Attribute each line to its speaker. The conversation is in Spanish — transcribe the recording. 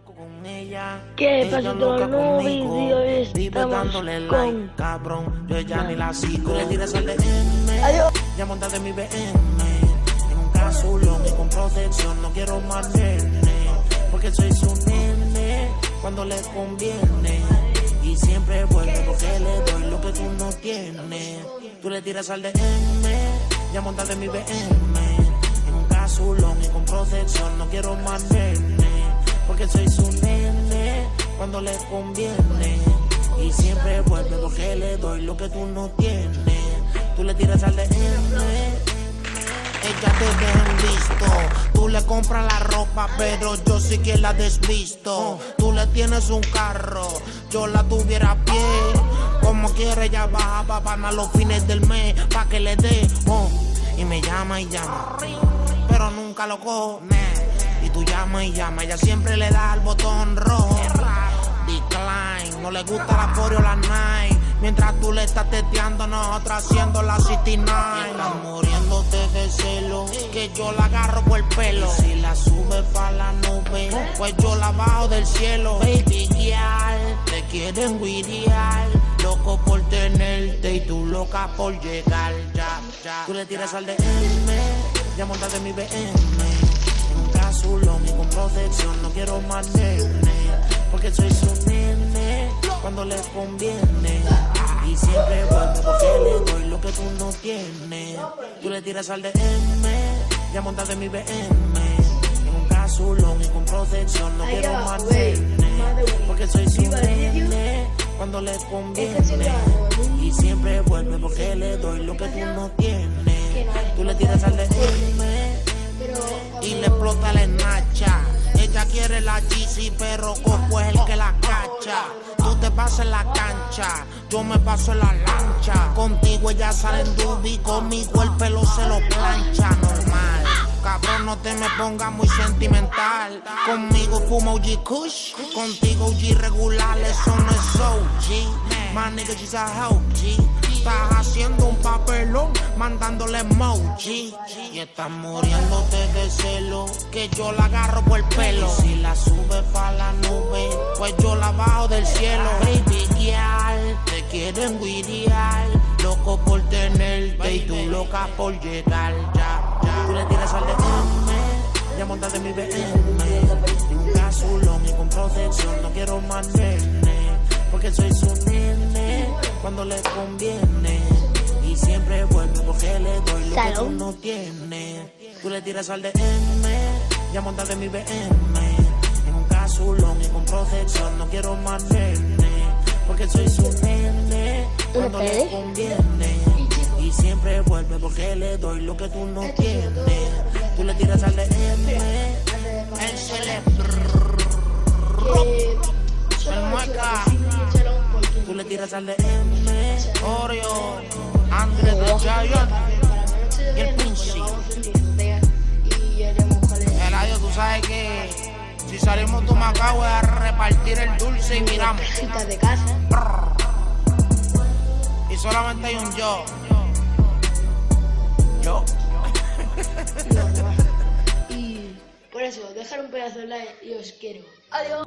Speaker 1: Con ella,
Speaker 2: ¿Qué pasa,
Speaker 1: ella
Speaker 2: todo
Speaker 1: loca conmigo,
Speaker 2: conmigo?
Speaker 1: vive
Speaker 2: Estamos
Speaker 1: dándole like,
Speaker 2: con...
Speaker 1: cabrón, yo ya ni la sigo. Tú le tiras al DM,
Speaker 2: Adiós.
Speaker 1: ya montate en mi BM, en un casulón y con protección, no quiero más nene, porque soy su nene, cuando le conviene, y siempre vuelve porque le doy lo que tú no tienes. Tú le tiras al DM, ya montate en mi BM, en un casulón y con protección, no quiero más nene, porque soy su nene, cuando le conviene, y siempre vuelve porque le doy lo que tú no tienes. Tú le tiras al DM, ella te deja en visto. Tú le compras la ropa, pero yo sí que la desvisto. Tú le tienes un carro, yo la tuviera a pie. Como quiere ella baja pa' ganar los fines del mes, pa' que le dé, y me llama y llama, pero nunca lo cojo, y tú llama y llama, ella siempre le da al botón rojo. Decline, no le gusta la Foreo o la Nike. Mientras tú le estás teteando, nosotros haciendo la 69. Y estás muriéndote de celo, que yo la agarro por el pelo. Y si la sube pa' la nube, pues yo la bajo del cielo. Baby girl, te quieren guiriar, loco por tenerte y tú loca por llegar. Ya. Tú le tiras al DM, ya montate en mi BM, casulón y con protección, no quiero más nene, porque soy su nene, cuando le conviene, y siempre vuelve porque le doy lo que tú no tienes. Tú le tiras al DM, ya montate en mi BM, en un casulón y con protección, no quiero más nene, porque soy su nene, cuando le conviene, y siempre vuelve porque le doy lo que tú no tienes. Tú le tiras al DM y le explota la esnacha. Ella quiere la GC, pero Coco es el que la cacha. Tú te pasas en la cancha, yo me paso en la lancha. Contigo ella sale en dubi, conmigo el pelo se lo plancha. Normal, cabrón, no te me pongas muy sentimental. Conmigo fuma OG Kush, contigo OG regular, eso no es OG. My nigga, she's a OG. Estás haciendo un papelón, mandándole emoji, y estás muriéndote de celo, que yo la agarro por el pelo. Y si la sube pa' la nube, pues yo la bajo del cielo. Baby girl, te quieren guiriar, loco por tenerte y tú loca por llegar. Ya. Tú le tiras al DM, ya montate en mi BM, en un casulón y con protección, no quiero más nene, porque soy su nene, cuando le conviene, y siempre vuelve porque le doy lo que tú no tienes. Tú le tiras al DM, ya montate en mi BM, en un casulón y con protección, no quiero más nene, porque soy su nene, cuando le conviene, y siempre vuelve porque le doy lo que tú no tienes. Tú le tiras al DM, el celebro, el mueca. Tú le tiras al DM, Oreo, Andrés de Giant y el Pinchi. Eladio, tú sabes que si salimos de Macao voy a repartir el dulce y miramos.
Speaker 2: de casa.
Speaker 1: Y solamente hay un yo. Yo.
Speaker 2: Y por eso, dejar un pedazo de like y os quiero. Adiós.